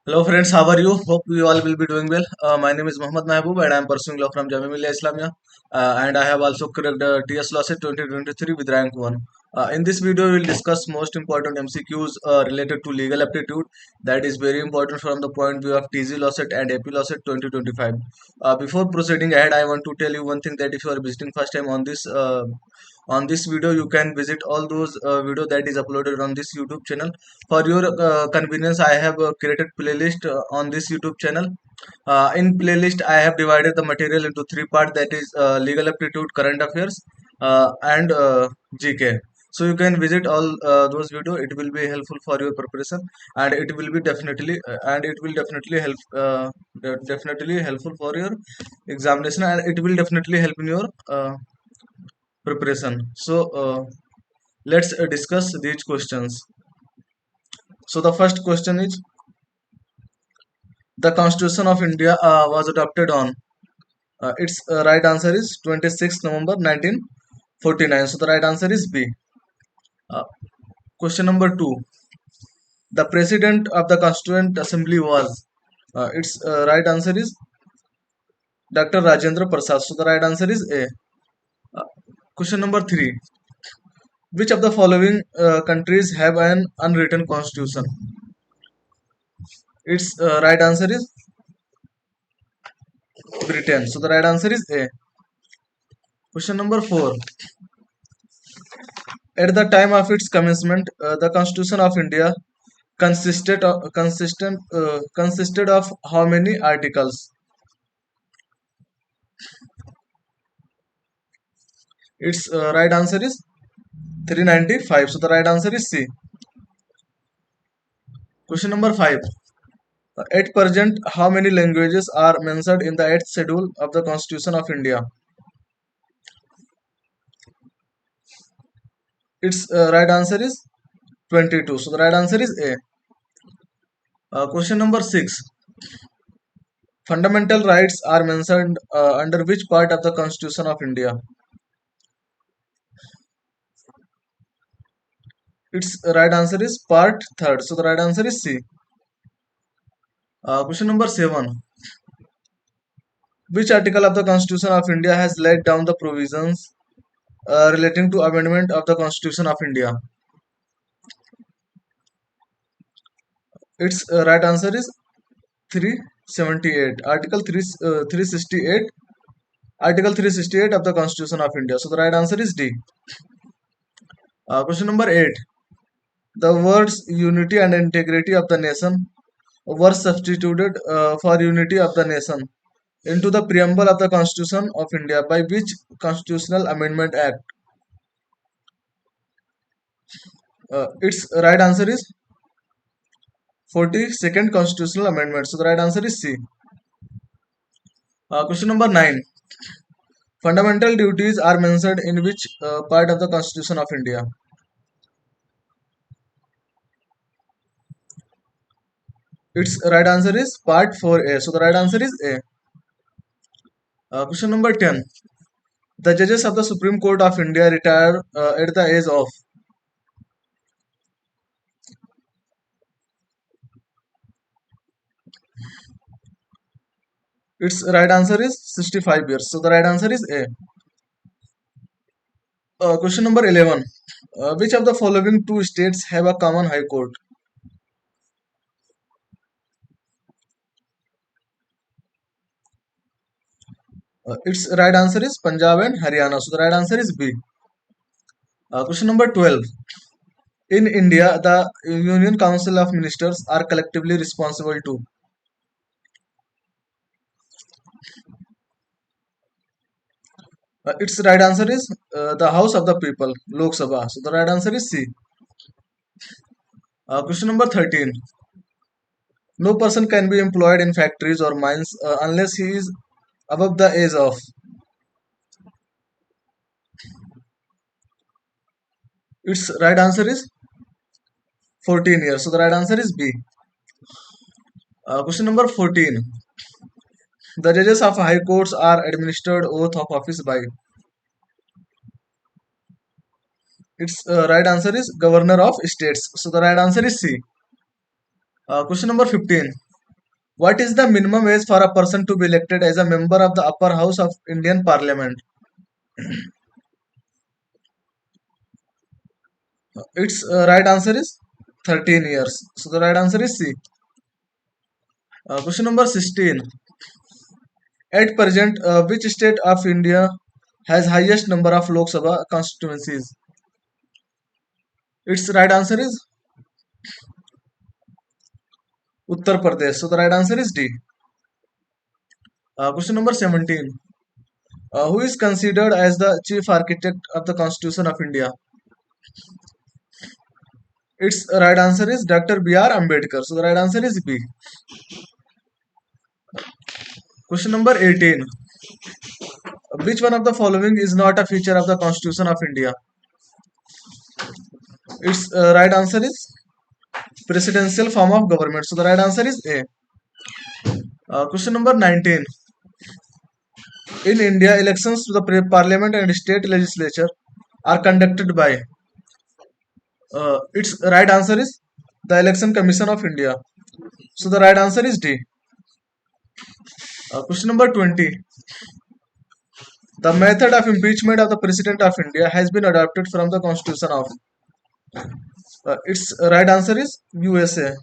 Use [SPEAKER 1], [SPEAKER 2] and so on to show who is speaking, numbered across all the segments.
[SPEAKER 1] Hello friends, how are you? Hope you all will be doing well. My name is Mohammad Mehboob and I am pursuing law from Jamia Millia Islamia. And I have also cracked TS Law Set 2023 with rank 1. In this video, we will discuss most important MCQs related to legal aptitude. That is very important from the point of view of TZ Law Set and AP Law Set 2025. Before proceeding ahead, I want to tell you one thing that if you are visiting first time on this video, you can visit all those video that is uploaded on this YouTube channel. For your convenience, I have created playlist on this YouTube channel. In playlist, I have divided the material into three parts, that is legal aptitude, current affairs, and GK. So you can visit all those video. It will be helpful for your preparation, and it will definitely definitely helpful for your examination, and it will definitely help in your preparation. So let's discuss these questions. So the first question is, the Constitution of India was adopted on. Its right answer is 26th November 1949. So the right answer is B. Uh, Question number 2. The President of the Constituent Assembly was. Its right answer is Dr. Rajendra Prasad. So the right answer is A. Uh, Question number 3. Which of the following countries have an unwritten constitution? Its right answer is Britain. So the right answer is A. Question number 4. At the time of its commencement, the Constitution of India consisted of how many articles? Its right answer is 395. So the right answer is C. Question number 5. At present, how many languages are mentioned in the 8th schedule of the Constitution of India? Its right answer is 22. So the right answer is A. Question number 6. Fundamental rights are mentioned under which part of the Constitution of India? Its right answer is part third. So the right answer is C. Question number 7. Which article of the Constitution of India has laid down the provisions relating to amendment of the Constitution of India? Its right answer is 378. Article 368. Article 368 of the Constitution of India. So the right answer is D. Question number 8. The words unity and integrity of the nation were substituted for unity of the nation into the preamble of the Constitution of India by which Constitutional Amendment Act? Its right answer is 42nd Constitutional Amendment. So the right answer is C. Question number 9. Fundamental duties are mentioned in which part of the Constitution of India? Its right answer is part 4A. So the right answer is A. Question number 10. The judges of the Supreme Court of India retire at the age of. Its right answer is 65 years. So the right answer is A. Question number 11. Which of the following two states have a common high court? Its right answer is Punjab and Haryana. So the right answer is B. Question number 12. In India, the Union Council of Ministers are collectively responsible to. Its right answer is the House of the People, Lok Sabha. So the right answer is C. Question number 13. No person can be employed in factories or mines unless he is above the age of. Its right answer is 14 years. So the right answer is B. Question number 14. The judges of high courts are administered oath of office by. Its right answer is Governor of States. So the right answer is C. Question number 15. What is the minimum age for a person to be elected as a member of the upper house of Indian Parliament? Its right answer is 13 years. So the right answer is C. Question number 16. At present, which state of India has highest number of Lok Sabha constituencies? Its right answer is Uttar Pradesh. So the right answer is D. Question number 17. Who is considered as the chief architect of the Constitution of India? Its right answer is Dr. B.R. Ambedkar. So the right answer is B. Question number 18. Which one of the following is not a feature of the Constitution of India? Its right answer is presidential form of government. So the right answer is A. Question number 19. In India, elections to the parliament and state legislature are conducted by. Its right answer is the Election Commission of India. So the right answer is D. Question number 20. The method of impeachment of the President of India has been adopted from the Constitution of. Its right answer is USA,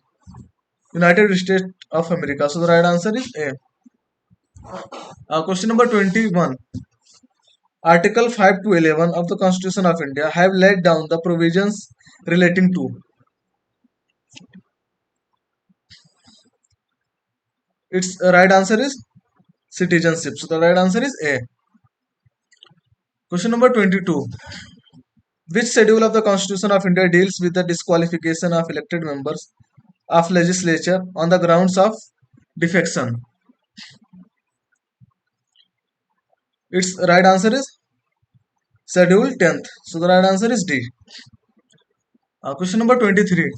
[SPEAKER 1] United States of America. So the right answer is A. Question number 21. Article 5 to 11 of the Constitution of India have laid down the provisions relating to. Its right answer is citizenship. So the right answer is A. Question number 22. Which schedule of the Constitution of India deals with the disqualification of elected members of legislature on the grounds of defection? Its right answer is Schedule 10th. So the right answer is D. Question number 23.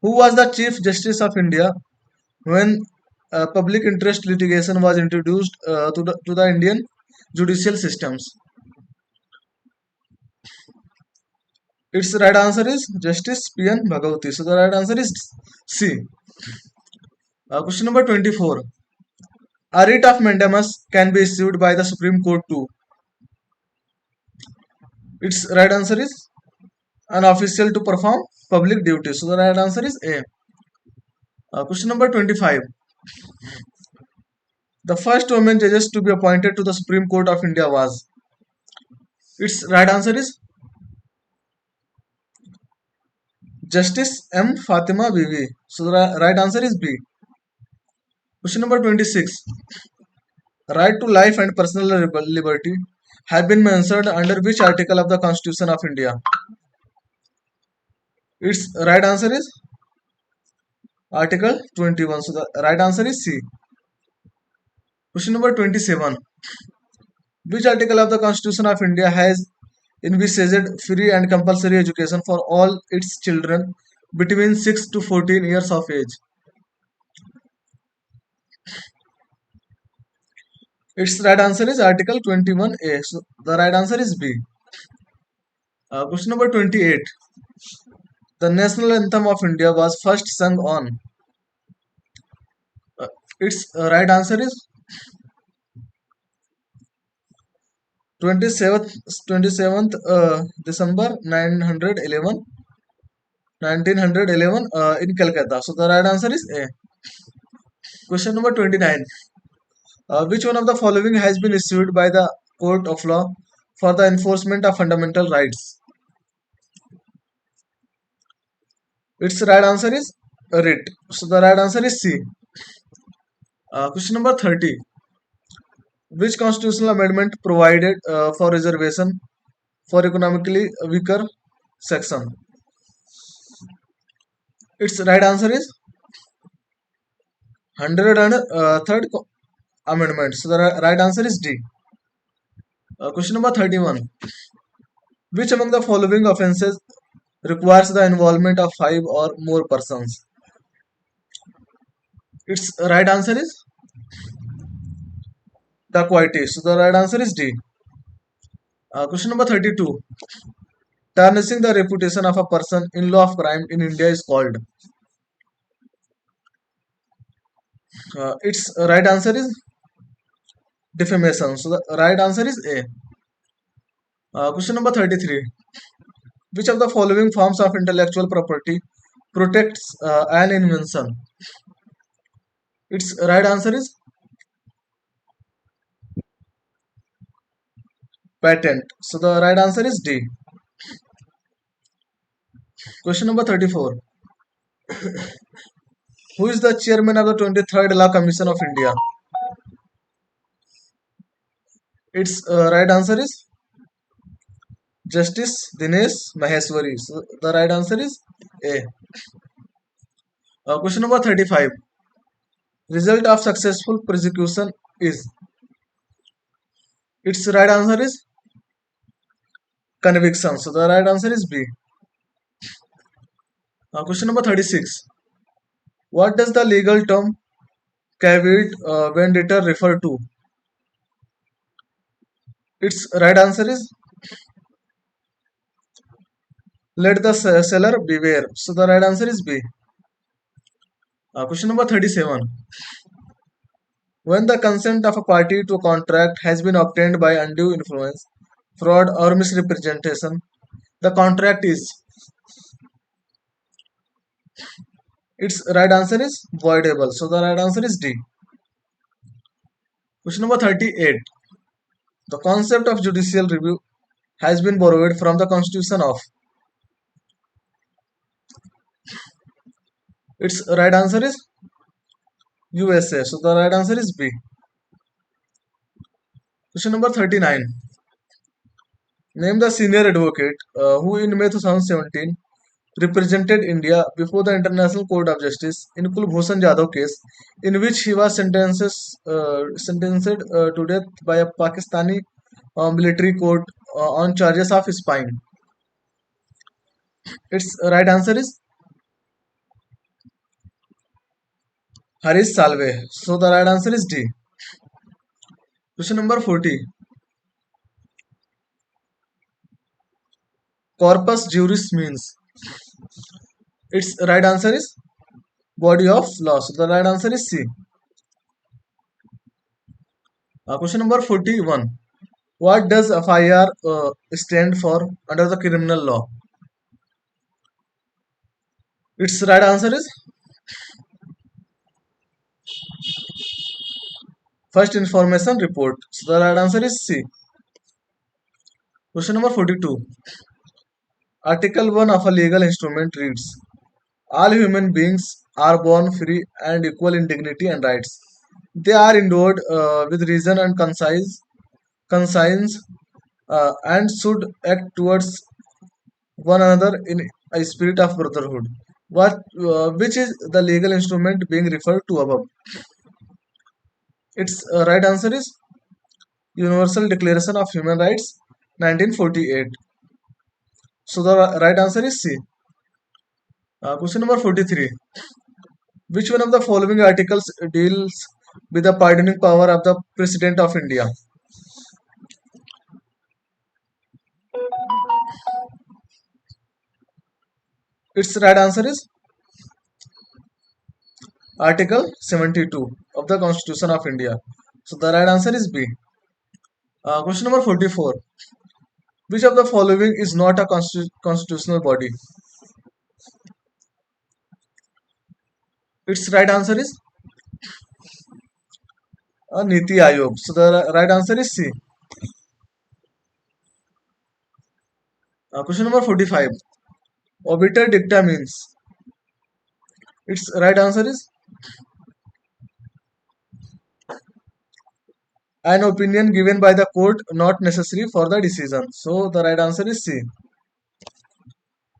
[SPEAKER 1] Who was the Chief Justice of India when public interest litigation was introduced to the Indian judicial systems? Its right answer is Justice P.N. Bhagavati. So the right answer is C. Question number 24. A writ of mandamus can be issued by the Supreme Court too. Its right answer is an official to perform public duties. So the right answer is A. Question number 25. The first woman judges to be appointed to the Supreme Court of India was. Its right answer is Justice M. Fatima Bibi. So the right answer is B. Question number 26. Right to life and personal liberty have been mentioned under which article of the Constitution of India? Its right answer is Article 21. So the right answer is C. Question number 27. Which article of the Constitution of India has envisaged free and compulsory education for all its children between 6 to 14 years of age? Its right answer is Article 21A. So the right answer is B. Question number 28. The national anthem of India was first sung on. Its right answer is 27th December 1911 in Calcutta. So the right answer is A. Question number 29. Which one of the following has been issued by the Court of Law for the enforcement of fundamental rights? Its right answer is writ. So the right answer is C. Question number 30. Which constitutional amendment provided for reservation for economically weaker section? Its right answer is 103rd amendment. So the right answer is D. Question number 31. Which among the following offences requires the involvement of 5 or more persons? Its right answer is dacoity. So the right answer is D. Question number 32. Tarnishing the reputation of a person in law of crime in India is called. Its right answer is defamation. So the right answer is A. Question number 33. Which of the following forms of intellectual property protects an invention? Its right answer is patent. So the right answer is D. Question number 34. Who is the chairman of the 23rd Law Commission of India? Its right answer is Justice Dinesh Maheshwari. So the right answer is A. Question number 35. Result of successful prosecution is. Its right answer is conviction. So the right answer is B. Question number 36. What does the legal term caveat vendetta refer to? Its right answer is let the seller beware. So the right answer is B. Question number 37. When the consent of a party to a contract has been obtained by undue influence, fraud, or misrepresentation, the contract is. Its right answer is voidable. So the right answer is D. Question number 38. The concept of judicial review has been borrowed from the constitution of. Its right answer is USA. So the right answer is B. Question number 39. Name the senior advocate who in May 2017 represented India before the International Court of Justice in Kulbhushan Jadhav case, in which he was sentenced to death by a Pakistani military court on charges of spying. Its right answer is Harish Salve. So the right answer is D. Question number 40. Corpus juris means. Its right answer is body of law. So the right answer is C. Question number 41. What does FIR stand for under the criminal law? Its right answer is first information report. So the right answer is C. Question number 42. Article 1 of a legal instrument reads, all human beings are born free and equal in dignity and rights. They are endowed with reason and conscience and should act towards one another in a spirit of brotherhood. Which is the legal instrument being referred to above? Its right answer is Universal Declaration of Human Rights, 1948. So the right answer is C. Question number 43. Which one of the following articles deals with the pardoning power of the President of India? Its right answer is Article 72 of the Constitution of India. So the right answer is B. Question number 44. Which of the following is not a constitutional body? Its right answer is Niti Aayog. So the right answer is C. Question number 45. Obiter dicta means. Its right answer is an opinion given by the court not necessary for the decision. So the right answer is C.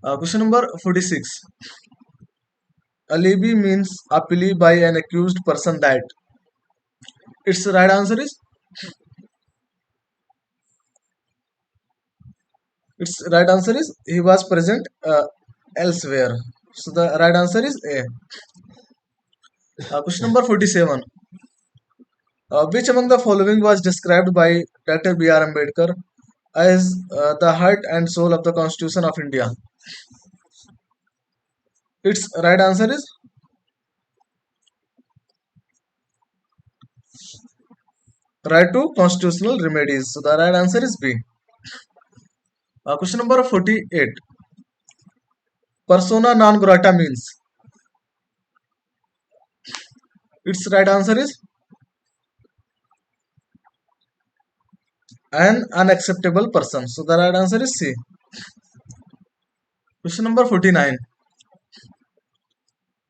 [SPEAKER 1] Question number 46. Alibi means a plea by an accused person that. Its right answer is he was present elsewhere. So the right answer is A. Question number 47. Which among the following was described by Dr. B.R. Ambedkar as the heart and soul of the Constitution of India? Its right answer is right to constitutional remedies. So the right answer is B. Question number 48. Persona non grata means. Its right answer is an unacceptable person. So the right answer is C. Question number 49.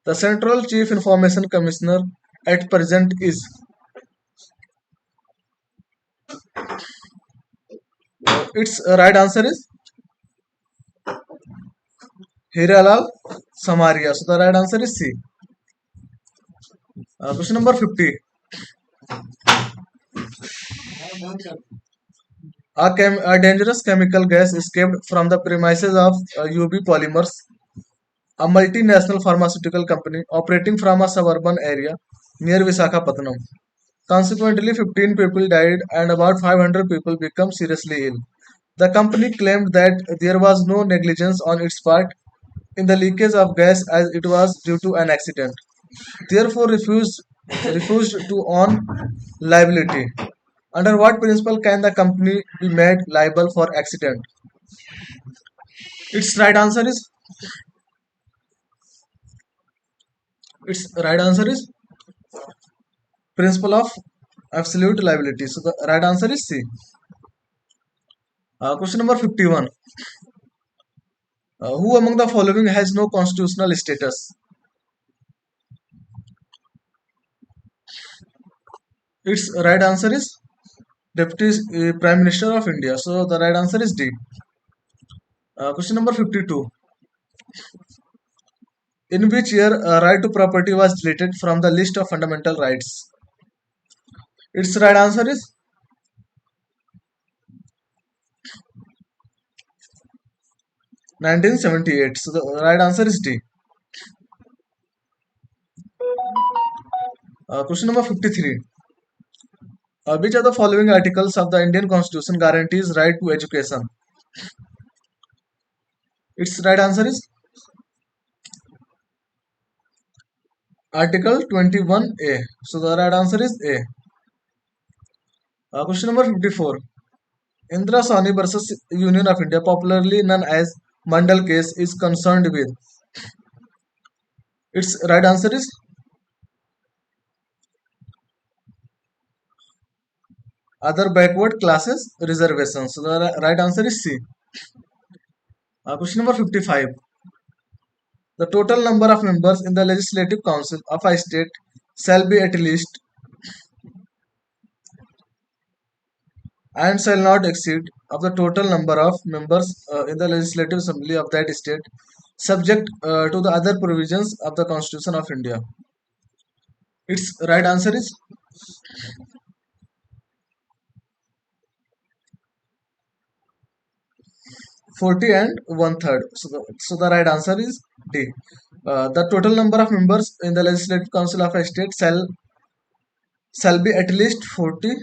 [SPEAKER 1] The Central Chief Information Commissioner at present is. Its right answer is Hiralal Samaria. So the right answer is C. Question number 50. A dangerous chemical gas escaped from the premises of UB Polymers, a multinational pharmaceutical company operating from a suburban area near Visakhapatnam. Consequently, 15 people died and about 500 people became seriously ill. The company claimed that there was no negligence on its part in the leakage of gas as it was due to an accident. Therefore, refused to own liability. Under what principle can the company be made liable for accident? Its right answer is its right answer is principle of absolute liability. So the right answer is C. Question number 51. Who among the following has no constitutional status? Its right answer is Deputy Prime Minister of India. So the right answer is D. Question number 52. In which year right to property was deleted from the list of fundamental rights? Its right answer is 1978. So the right answer is D. Question number 53. Which of the following articles of the Indian Constitution guarantees right to education? Its right answer is Article 21A. So the right answer is A. Question number 54. Indra Sawhney versus Union of India, popularly known as Mandal case, is concerned with. Its right answer is other backward classes reservations. So the right answer is C. Question number 55. The total number of members in the Legislative Council of a state shall be at least and shall not exceed of the total number of members in the Legislative Assembly of that state, subject to the other provisions of the Constitution of India. Its right answer is 40 and one third. So the right answer is D. The total number of members in the Legislative Council of a state shall be at least 40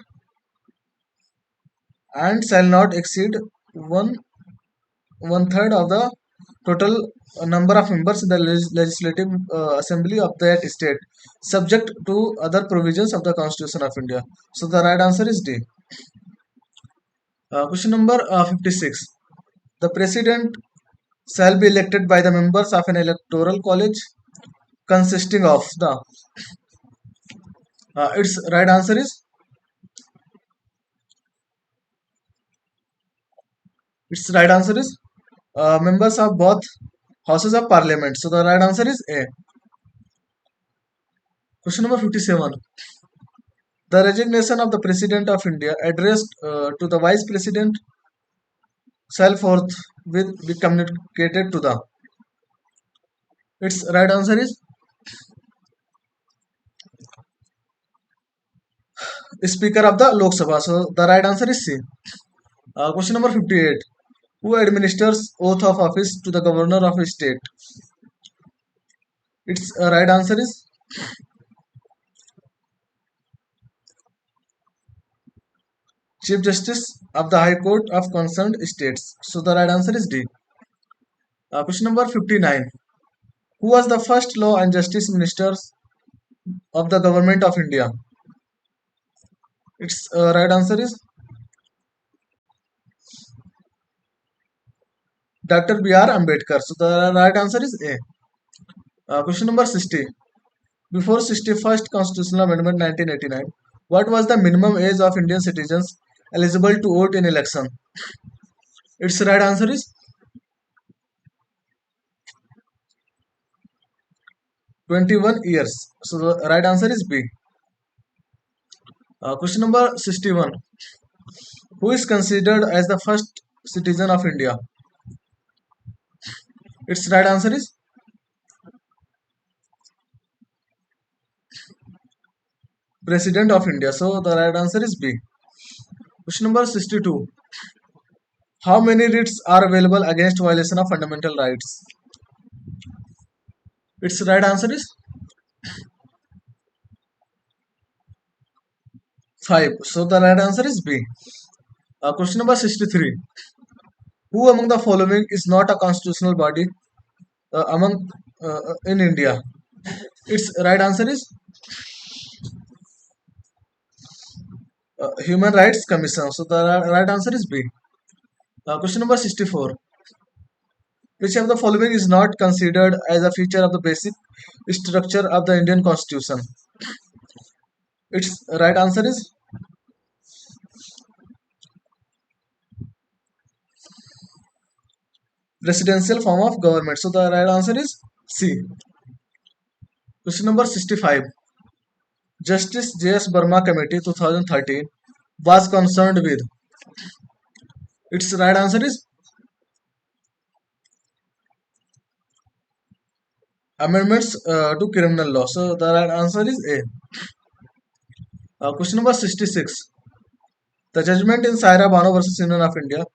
[SPEAKER 1] and shall not exceed one one third of the total number of members in the legislative assembly of that state, subject to other provisions of the Constitution of India. So the right answer is D. Question number 56. The president shall be elected by the members of an electoral college consisting of the. Its right answer is members of both houses of parliament. So the right answer is A. Question number 57. The resignation of the President of India addressed to the Vice President shall forthwith be communicated to the. Its right answer is Speaker of the Lok Sabha. So the right answer is C. Question number 58. Who administers oath of office to the governor of a state? Its right answer is Chief Justice of the High Court of concerned states. So the right answer is D. Question number 59. Who was the first law and justice minister of the government of India? Its right answer is Dr. B.R. Ambedkar. So the right answer is A. Question number 60. Before 61st Constitutional Amendment 1989, what was the minimum age of Indian citizens eligible to vote in election? Its right answer is 21 years. So the right answer is B. Question number 61. Who is considered as the first citizen of India? Its right answer is President of India. So the right answer is B. Question number 62. How many writs are available against violation of fundamental rights? Its right answer is 5. So the right answer is B. Question number 63. Who among the following is not a constitutional body among in India? Its right answer is Human Rights Commission. So the right answer is B. Question number 64. Which of the following is not considered as a feature of the basic structure of the Indian Constitution? Its right answer is presidential form of government. So the right answer is C. Question number 65. Justice J.S. Burma Committee 2013 was concerned with. Its right answer is amendments to criminal law. So the right answer is A. Question number 66. The judgment in Saira Bano versus Union of India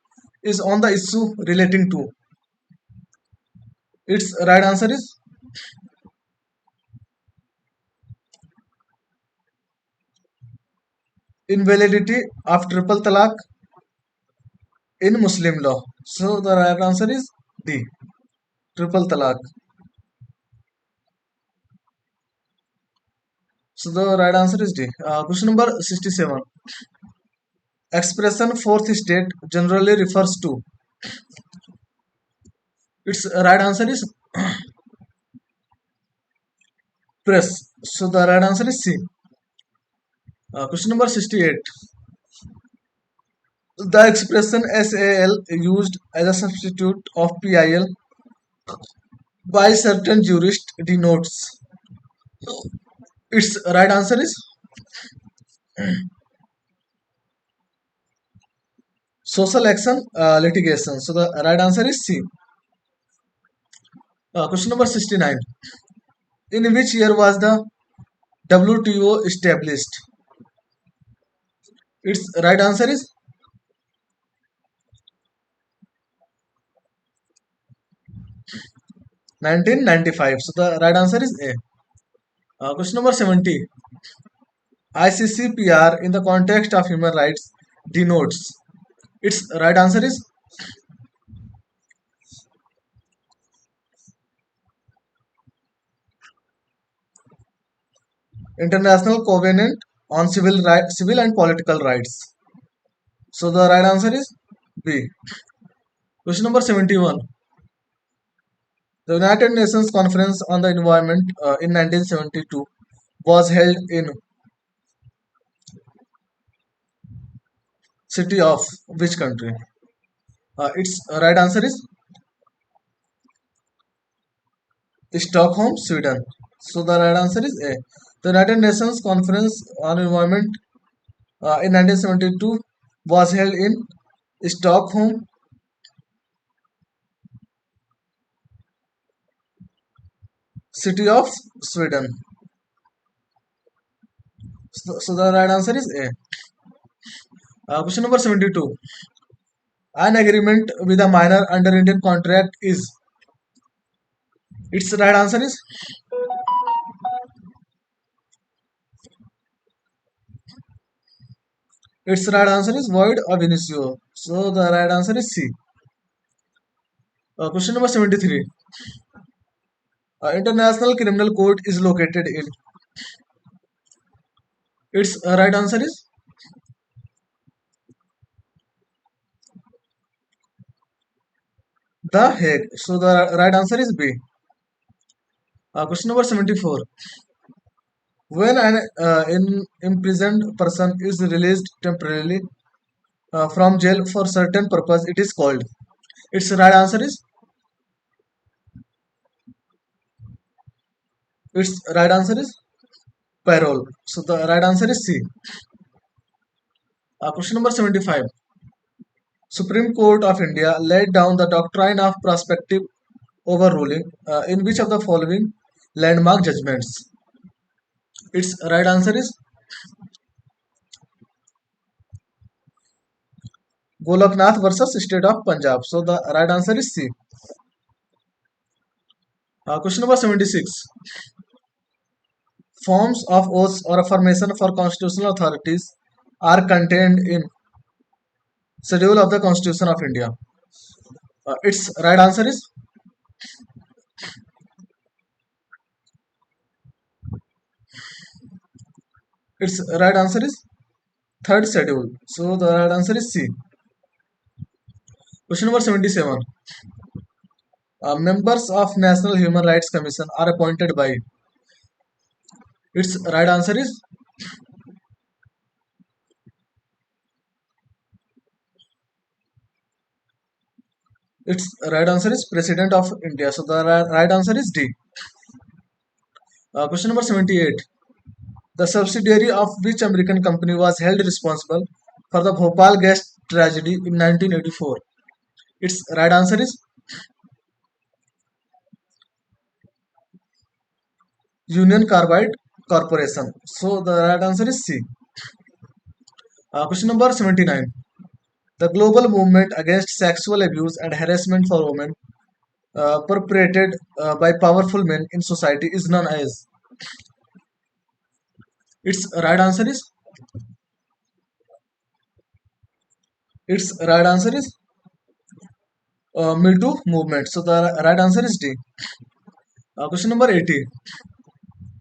[SPEAKER 1] is on the issue relating to. Its right answer is invalidity of triple talaq in Muslim law. So the right answer is D. Triple talaq. So the right answer is D. Question number 67. Expression fourth state generally refers to. Its right answer is press. So the right answer is C. Question number 68. The expression SAL used as a substitute of PIL by certain jurists denotes. Its right answer is social action litigation. So the right answer is C. Question number 69. In which year was the WTO established? Its right answer is 1995. So the right answer is A. Question number 70. ICCPR in the context of human rights denotes. Its right answer is International Covenant on Civil and Political Rights. So the right answer is B. Question number 71. The United Nations Conference on the Environment in 1972 was held in city of which country? Its right answer is Stockholm, Sweden. So the right answer is A. The United Nations Conference on Environment in 1972 was held in Stockholm, city of Sweden. So the right answer is A. Question number 72. An agreement with a minor under Indian contract is. Its right answer is void ab initio. So the right answer is C. Question number 73. International Criminal Court is located in. Its right answer is The Hague. So the right answer is B. Question number 74. When an imprisoned person is released temporarily from jail for certain purpose, it is called. Its right answer is parole. So the right answer is C. Question number 75. Supreme Court of India laid down the doctrine of prospective overruling in which of the following landmark judgments? Its right answer is Golaknath versus State of Punjab. So the right answer is C. Question number 76. Forms of oaths or affirmation for constitutional authorities are contained in Schedule of the Constitution of India. Its right answer is its right answer is third schedule. So the right answer is C. Question number 77. Members of National Human Rights Commission are appointed by. Its right answer is President of India. So the right answer is D. Question number 78. The subsidiary of which American company was held responsible for the Bhopal gas tragedy in 1984? Its right answer is Union Carbide Corporation. So the right answer is C. Question number 79. The global movement against sexual abuse and harassment for women perpetrated by powerful men in society is known as. Its right answer is Me Too movement. So the right answer is D. Question number 80.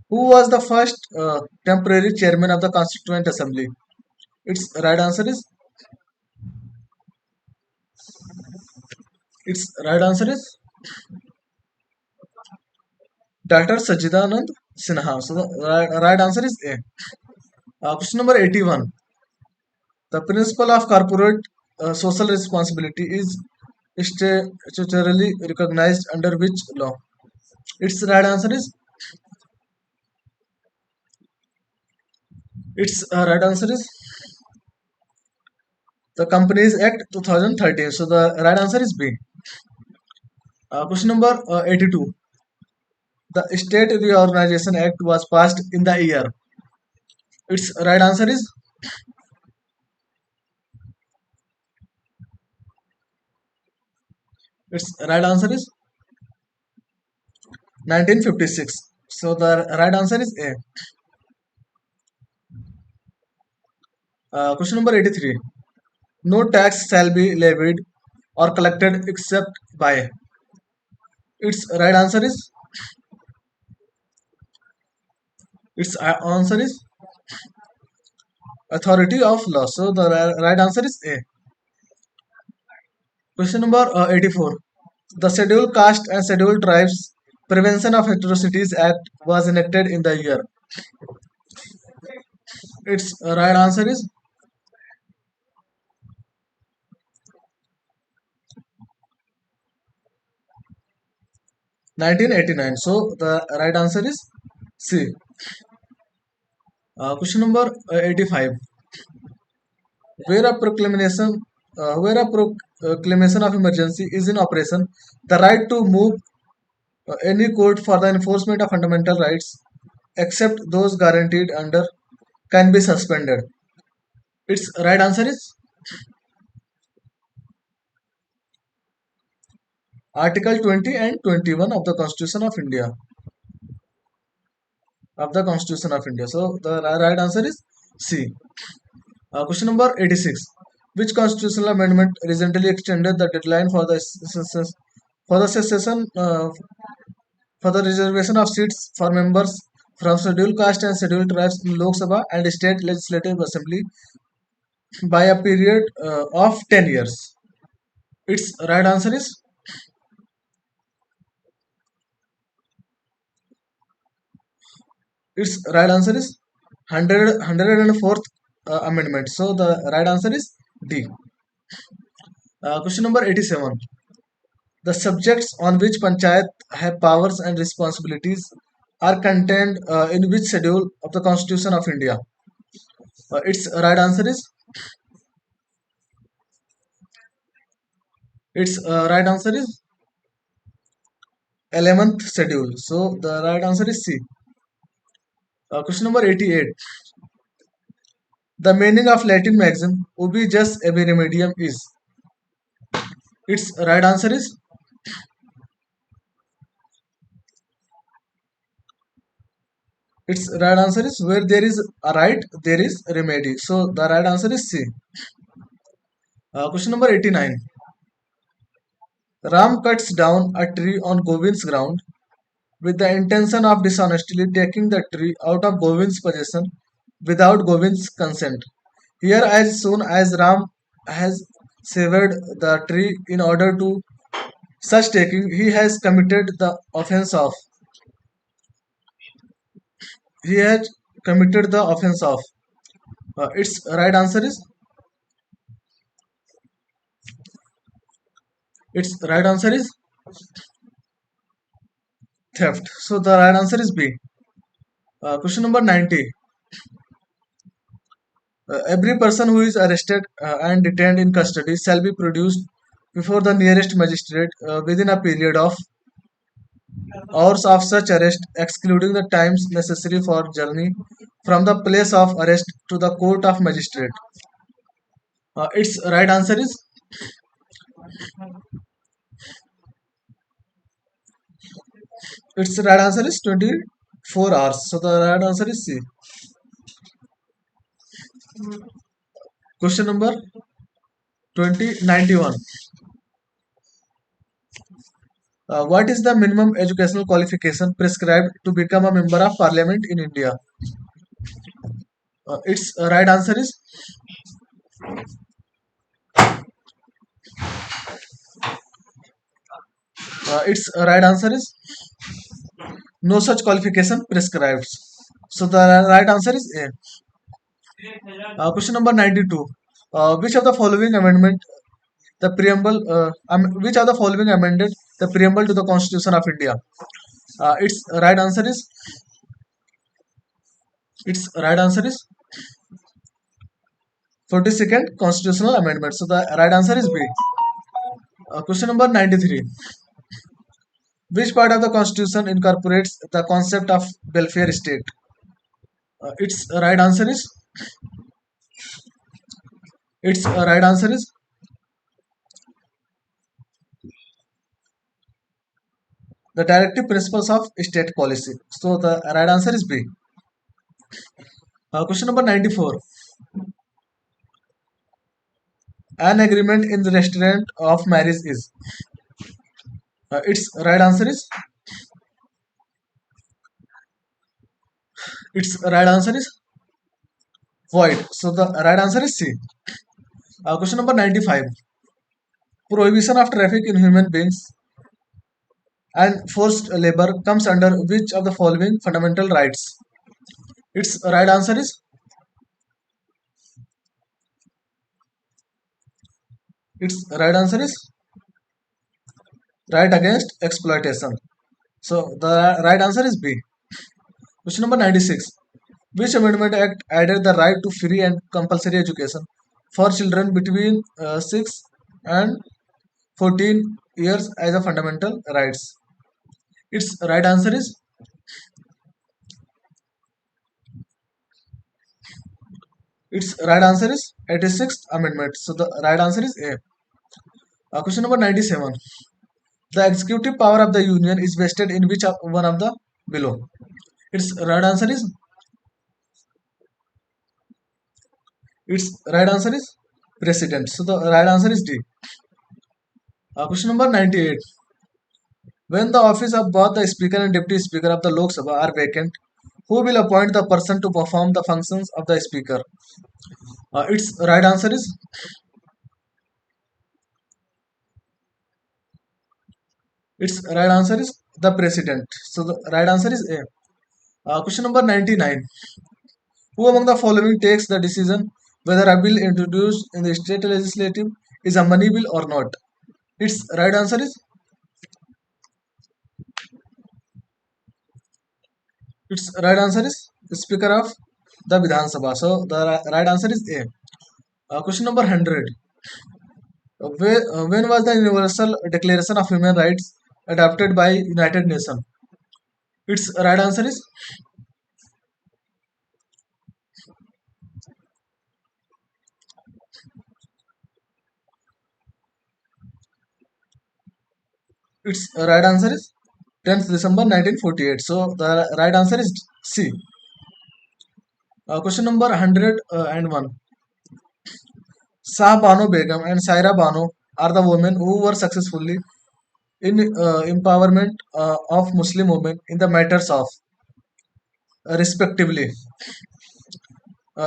[SPEAKER 1] Who was the first temporary chairman of the Constituent Assembly? Its right answer is Dr. Sajidanand Sinha. So the right answer is A. Question number 81. The principle of corporate social responsibility is statutorily recognized under which law? Its right answer is the Companies Act 2013. So the right answer is B. Question number 82. The State Reorganization Act was passed in the year. Its right answer is its right answer is 1956. So the right answer is A. Question number 83. No tax shall be levied or collected except by. Its answer is authority of law. So the right answer is A. Question number 84. The Scheduled Caste and Scheduled Tribes Prevention of Atrocities Act was enacted in the year. Its right answer is 1989. So the right answer is C. Question number 85. Where a proclamation of emergency is in operation, the right to move any court for the enforcement of fundamental rights, except those guaranteed under, can be suspended. Its right answer is Article 20 and 21 of the Constitution of India. So the right answer is C. Question number 86. Which constitutional amendment recently extended the deadline for the cessation for the reservation of seats for members from scheduled caste and scheduled tribes in Lok Sabha and State Legislative Assembly by a period of 10 years? Its right answer is Its right answer is 104th amendment. So the right answer is D. Question number 87. The subjects on which panchayat have powers and responsibilities are contained in which schedule of the Constitution of India? Its right answer is 11th schedule. So the right answer is C. Question number 88. The meaning of Latin maxim "ubi jus ab remedium" is. Its right answer is where there is a right, there is remedy. So the right answer is C. Question number 89. Ram cuts down a tree on Govind's ground with the intention of dishonestly taking the tree out of Govind's possession without Govind's consent. Here, as soon as Ram has severed the tree in order to such taking, he has committed the offense of. Its right answer is its right answer is theft. So the right answer is B. Question number 90. Every person who is arrested and detained in custody shall be produced before the nearest magistrate within a period of hours of such arrest, excluding the times necessary for journey from the place of arrest to the court of magistrate. Its right answer is its right answer is 24 hours. So the right answer is C. Question number 2091. What is the minimum educational qualification prescribed to become a member of parliament in India? Its right answer is its right answer is no such qualification prescribed. So the right answer is A. Question number 92. Which of the following amendment the preamble which of the following amended the preamble to the Constitution of India? Its right answer is its right answer is 42nd constitutional amendment. So the right answer is B. Question number 93. Which part of the Constitution incorporates the concept of welfare state? Its right answer is the directive principles of state policy. So the right answer is B. Question number 94. An agreement in the restaurant of marriage is. Its right answer is void. So the right answer is C. Question number 95. Prohibition of traffic in human beings and forced labor comes under which of the following fundamental rights? Its right answer is its right answer is right against exploitation. So the right answer is B. Question number 96. Which Amendment Act added the right to free and compulsory education for children between 6 and 14 years as a fundamental rights? Its right answer is its right answer is 86th Amendment. So the right answer is A. Question number 97. The executive power of the union is vested in which one of the below? Its right answer is president. So the right answer is D. Question number 98. When the office of both the speaker and deputy speaker of the Lok Sabha are vacant, who will appoint the person to perform the functions of the speaker? Its right answer is the president. So the right answer is A. Question number 99. Who among the following takes the decision whether a bill introduced in the state legislative is a money bill or not? Its right answer is Speaker of the Vidhan Sabha. So the right answer is A. Question number 100. When was the Universal Declaration of Human Rights adopted by United Nations? Its right answer is its right answer is 10th December 1948. So the right answer is C. Question number 101. Shah Bano Begum and Saira Bano are the women who were successfully in empowerment of Muslim women in the matters of respectively.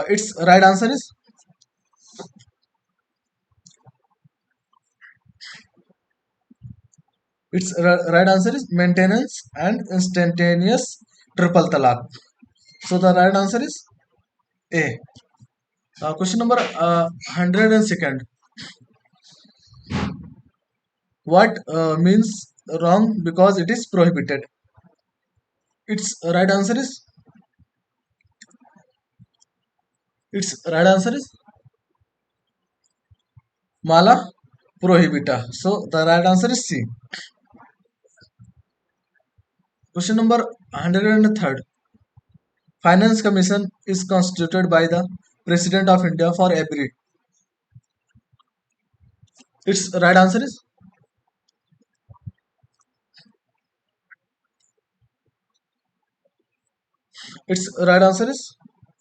[SPEAKER 1] Its right answer is right answer is maintenance and instantaneous triple talaq. So the right answer is A. Question number 102nd. What means wrong because it is prohibited? Its right answer is mala prohibita. So the right answer is C. Question number 103rd. Finance Commission is constituted by the President of India for every. Its right answer is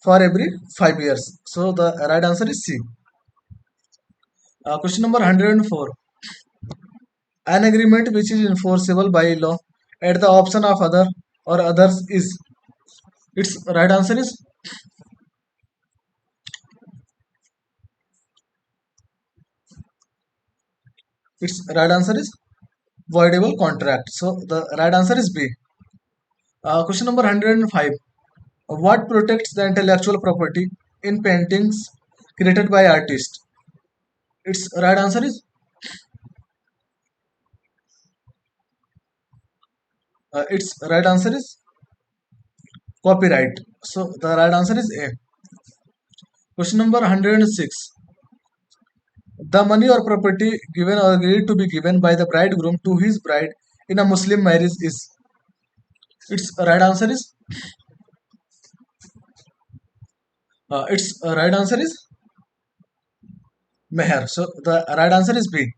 [SPEAKER 1] for every 5 years. So the right answer is C. Question number 104. An agreement which is enforceable by law at the option of other or others is. Its right answer is its right answer is voidable contract. So the right answer is B. Question number 105. What protects the intellectual property in paintings created by artists? Its right answer is copyright. So the right answer is A. Question number 106. The money or property given or agreed to be given by the bridegroom to his bride in a Muslim marriage is. Its right answer is meher. So the right answer is B.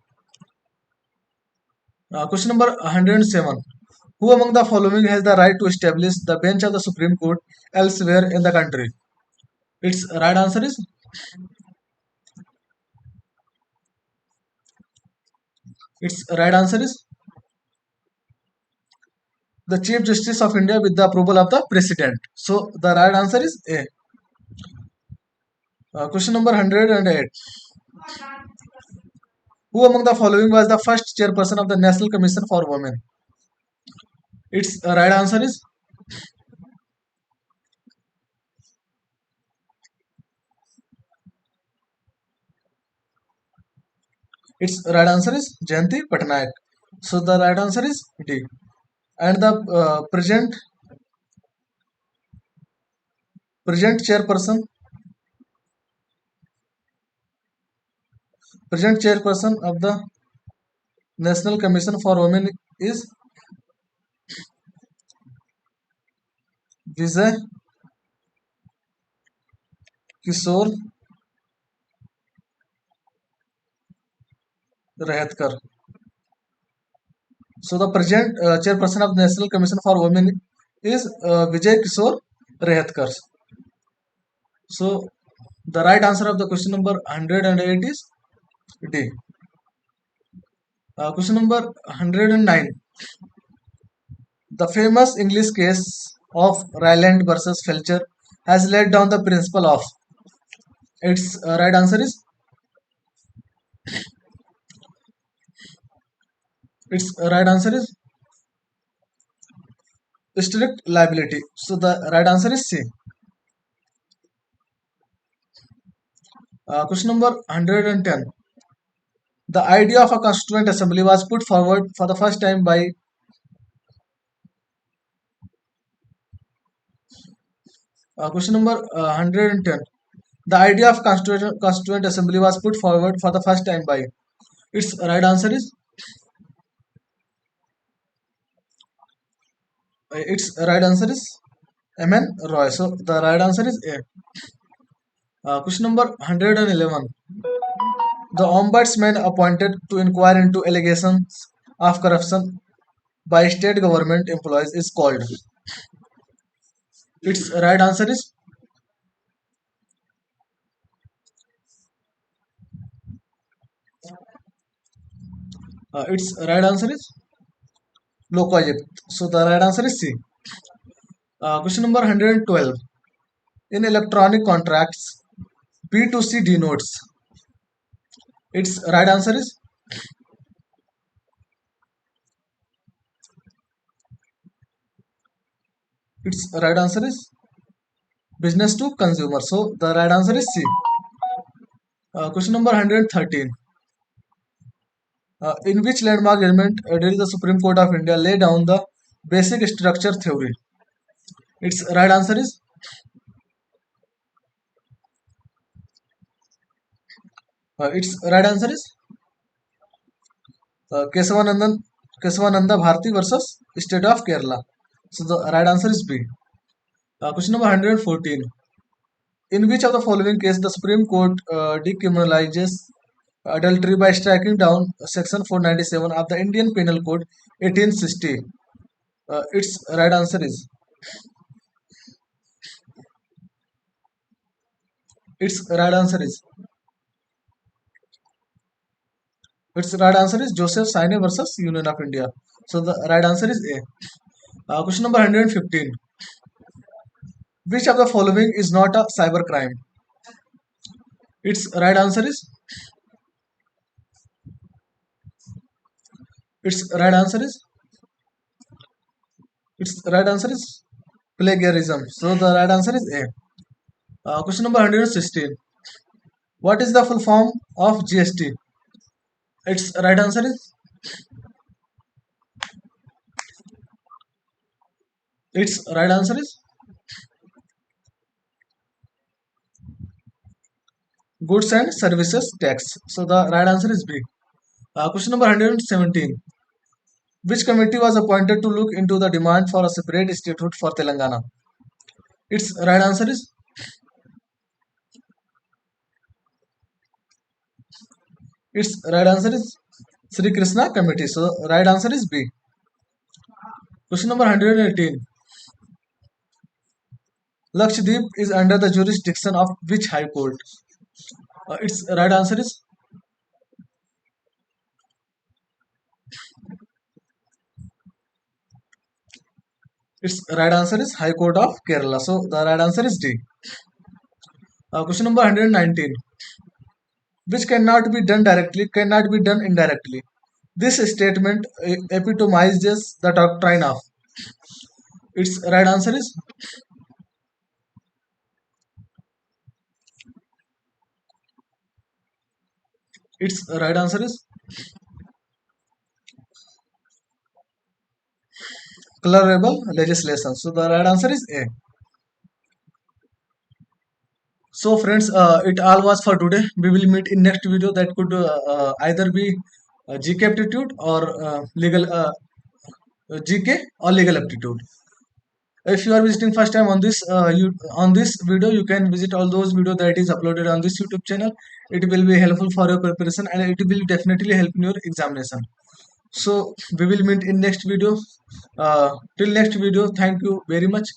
[SPEAKER 1] Question number 107. Who among the following has the right to establish the bench of the Supreme Court elsewhere in the country? Its right answer is its right answer is the Chief Justice of India with the approval of the President. So the right answer is A. Question number 108. Who among the following was the first chairperson of the National Commission for Women? Its right answer is Jayanti Patnaik. So the right answer is D. And the present chairperson of the National Commission for Women is Vijay Kishore Rehatkar. So the present chairperson of the National Commission for Women is Vijay Kishore Rehatkar. So the right answer of the question number 108 is D. Question number 109. The famous English case of Ryland versus Felcher has laid down the principle of. Its right answer is strict liability. So the right answer is C. Question number 110. The idea of a constituent assembly was put forward for the first time by question number 110. The idea of constituent assembly was put forward for the first time by. Its right answer is M.N. Roy. So the right answer is A. Question number 111. The ombudsman appointed to inquire into allegations of corruption by state government employees is called. Its right answer is its right answer is Lokoyukt. So the right answer is C. Question number 112. In electronic contracts, B2C denotes. Its right answer is business to consumer. So the right answer is C. Question number 113. In which landmark judgment did the Supreme Court of India lay down the basic structure theory? Its right answer is its right answer is Kesavanandan Kesavananda Bharati versus State of Kerala. So the right answer is B. Question number 114. In which of the following case the Supreme Court decriminalizes adultery by striking down Section 497 of the Indian Penal Code 1860? Its right answer is its right answer is its right answer is Joseph Saine versus Union of India. So the right answer is A. Question number 115. Which of the following is not a cybercrime? Its right answer is its right answer is its right answer is plagiarism. So the right answer is A. Question number 116. What is the full form of GST? Its right answer is its right answer is goods and services tax. So the right answer is B. Question number 117. Which committee was appointed to look into the demand for a separate statehood for Telangana? Its right answer is Sri Krishna Committee. So right answer is B. Question number 118. Lakshadweep is under the jurisdiction of which high court? Its right answer is High Court of Kerala. So the right answer is D. Question number 119. Which cannot be done directly, cannot be done indirectly. This statement epitomizes the doctrine of. Its right answer is its right answer is colorable legislation. So the right answer is A. So friends, it all was for today. We will meet in next video that could either be GK aptitude or legal GK or legal aptitude. If you are visiting first time on this video, you can visit all those video that is uploaded on this YouTube channel. It will be helpful for your preparation and it will definitely help in your examination. So we will meet in next video. Till next video, thank you very much.